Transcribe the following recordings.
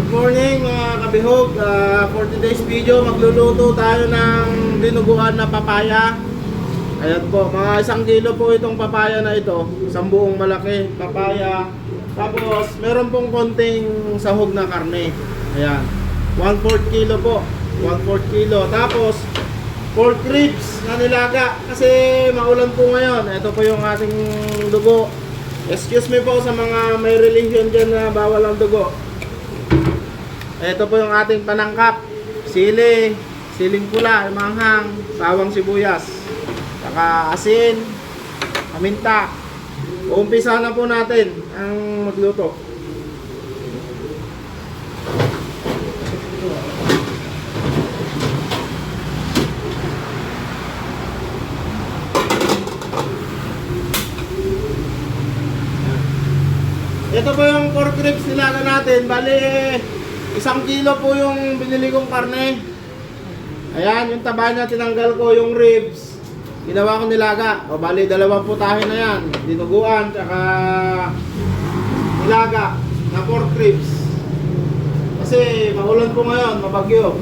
Good morning mga kabihog. For today's video, magluluto tayo ng dinuguan na papaya. Ayan po, mga 1 kilo po itong papaya na ito. Isang buong malaki papaya. Tapos, meron pong konting sahog na karne. Ayan, 1/4 kilo po. 1/4 kilo. Tapos, pork ribs na nilaga. Kasi maulan po ngayon. Ito po yung ating dugo. Excuse me po sa mga may religion dyan na bawal ang dugo. Ito po yung ating panangkap. Sili, siling pula, manghang, bawang sibuyas, saka asin, paminta. Umpisa na po natin ang magluto. Ito po yung pork ribs nilaga natin. Bali, 1 kilo po yung binili kong karne. Ayan, yung taba niya tinanggal ko, yung ribs ginawa ko nilaga. O bali, 2 putahe na yan. Dinuguan, tsaka nilaga na pork ribs. Kasi maulan po ngayon, mabagyo.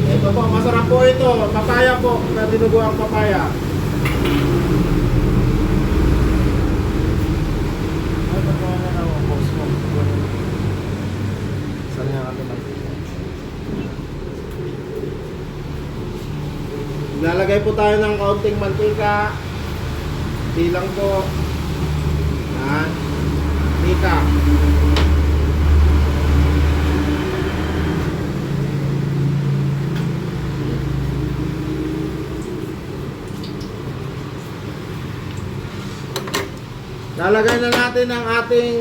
Ito po, masarap po ito. Papaya po, na dinuguang papaya. Lalagay po tayo ng kaunting mantika. Bilang po. Yan. Mantika. Lalagay na natin ang ating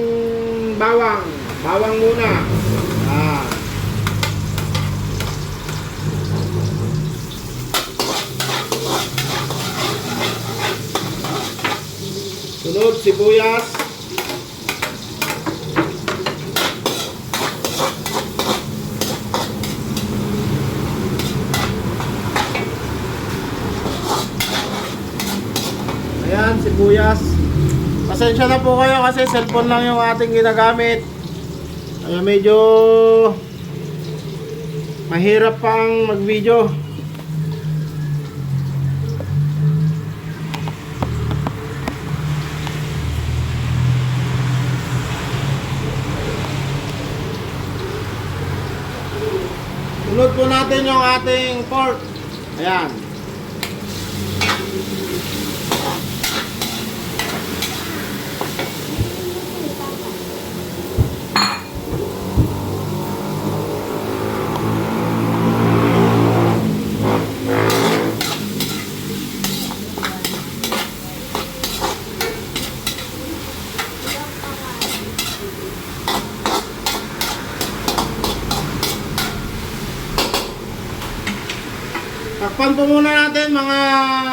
bawang. Bawang muna. Yan. Sunod, sibuyas. Ayan, sibuyas. Pasensya na po kayo kasi cellphone lang yung ating ginagamit. Kaya medyo mahirap pang mag-video. Sunod po natin yung ating pork. Ayan. Takpan po muna natin mga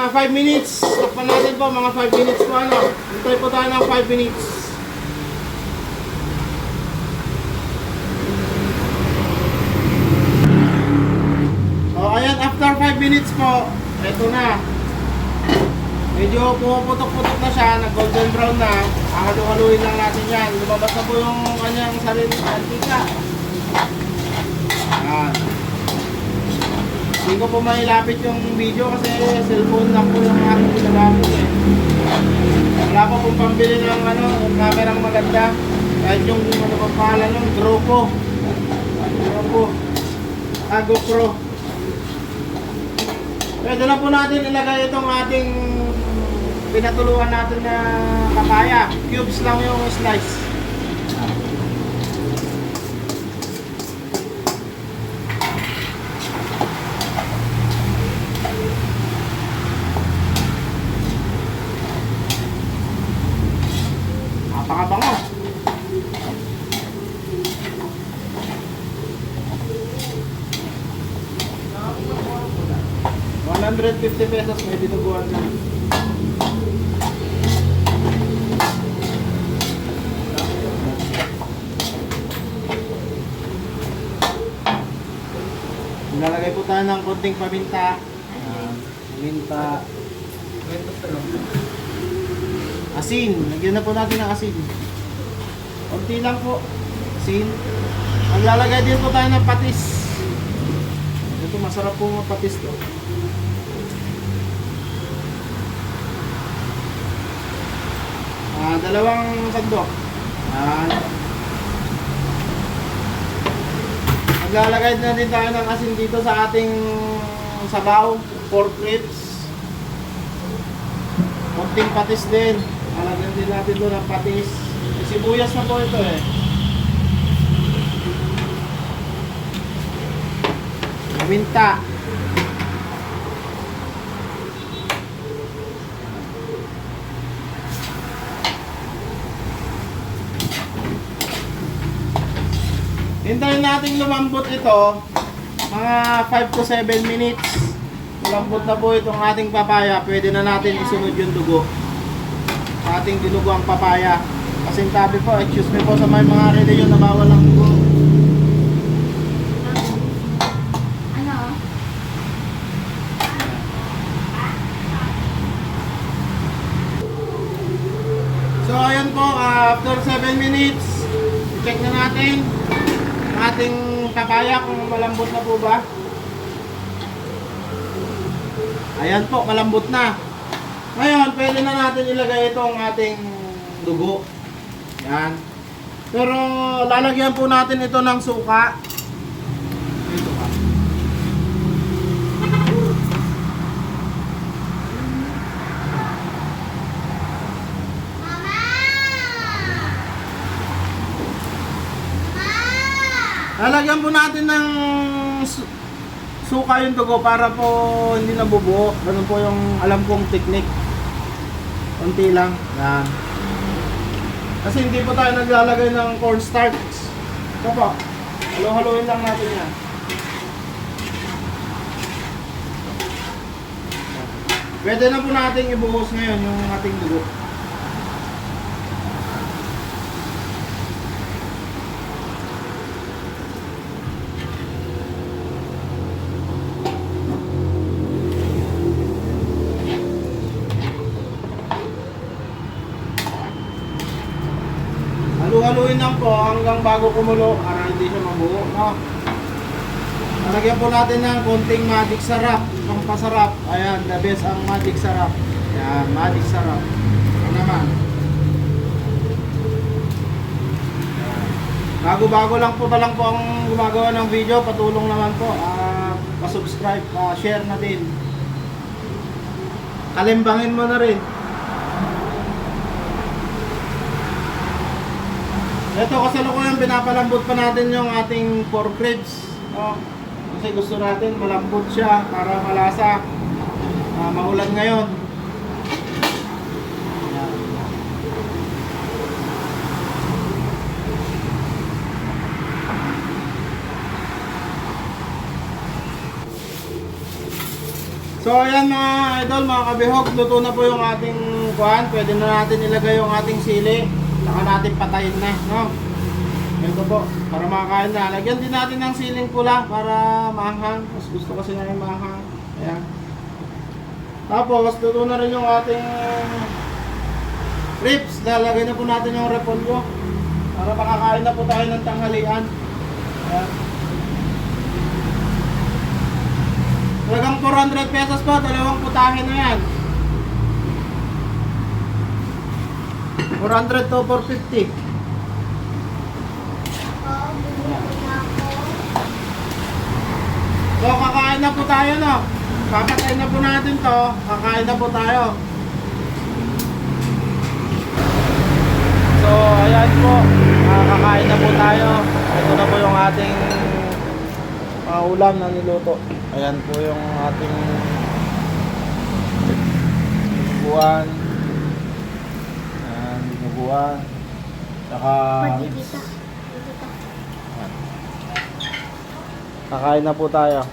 5 minutes. Takpan natin po mga 5 minutes po ano. Hintay po tayo ng 5 minutes. O ayan, after 5 minutes po, eto na. Medyo pumuputok-putok na siya, nag golden brown na. Halu-haluin lang natin yan. Lumabas na po yung kanyang sariling mantika. Ayan. Hindi ko po mailapit yung video kasi cellphone lang po yung aking ginagamit eh. Wala pa pong pambili ng yung camera maganda. Kahit yung pa pala nun, GoPro. GoPro. Pwede na po natin ilagay itong ating pinatuluan natin na papaya. Cubes lang yung slice. Napakabango. 150 pesos may dinuguan na. Nilalagay po tayo ng konting paminta. Paminta. Asin. Lagyan na po natin ng asin. Kunti lang po. Sin. Maglalagay din po tayo ng patis. Ito masarap po mga patis to. Dalawang sandok. Yan. Maglalagay na din tayo ng asin dito sa ating sabaw. Pork ribs. Kunting patis din. Lalagyan din natin doon ng patis. Sibuyas na po ito eh. Paminta. Hintayin natin lumambot ito mga 5 to 7 minutes. Lumambot na po itong ating papaya. Pwede na natin isunod yung dugo sa ating dinuguang papaya. Kasi tabi po, excuse me po sa may mga reliyon na bawal ang dugo. So ayan po, after 7 minutes, i-check na natin ang ating papaya kung malambot na po ba. Ayan po, malambot na. Ngayon, pwede na natin ilagay itong ating dugo. Yan. Pero lalagyan po natin ito ng suka. Ito pa. Lalagyan po natin ng suka yung dugo para po hindi nabubuo. Ganun po yung alam kong technique. Kunti lang. Yan. Kasi hindi po tayo naglalagay ng cornstarch. Ito po. Halo-haloin lang natin yan. Pwede na po natin ibuhos ngayon yung ating dugo. Halu-haluin lang po hanggang bago kumulo para hindi siya mabuo, no? Lagyan po natin ng konting magic sarap, pampasarap. Ayan, the best ang magic sarap. Ayan, magic sarap. Ayan naman. Bago-bago lang po pa lang po ang gumagawa ng video, patulong naman po. Pa-subscribe, pa-share na din. Kalimbangin mo na rin. Ito kasalukuyan pinapalambot pa natin yung ating pork ribs. No? Kasi gusto natin malambot siya para malasa. Maulan ngayon. Ayan. So ayan mga idol, mga kabihog, luto na po yung ating kuhan. Pwede na natin ilagay yung ating sili. Saka natin patayin na, no? Ito po, para makakain na. Lagyan din natin ng siling pula para maanghang. Mas gusto kasi namin maanghang. Ayan. Tapos, luto na rin yung ating ribs. Lalagay na po natin yung repolyo para makakain na po tayo ng tanghalian. Ayan. Talagang 400 pesos po, dalawang putahe na yan. 400 to 450. So kakain na po tayo, no? Papatayin na po natin to. Kakain na po tayo. So ayan po, kakain na po tayo. Ito na po yung ating ulam na niluto. Ayan po yung ating buwan. Buwan, saka kakain na po tayo.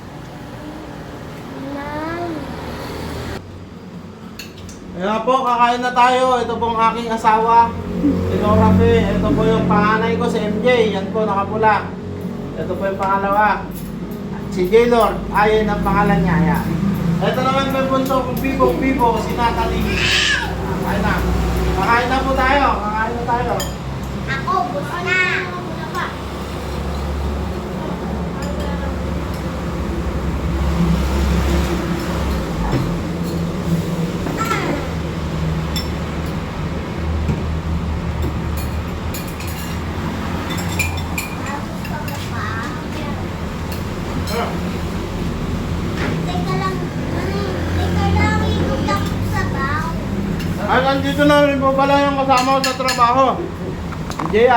Ayan po, kakain na tayo. Ito pong aking asawa, Tinorafe. Ito po yung panganay ko, si MJ. Yan po, nakapula. Ito po yung pangalawa, si J-Lord. Ayan ang pangalan niya. Ayan. Ito naman may punto kong Bibo, si Natalie. Ayan na. Kakain na po tayo. Kakain na tayo. Ako, bus na. Teka lang, ikot ako sa baw. Ay, nandito na rin po pala yung kasama ko sa trabaho. Si Jaya.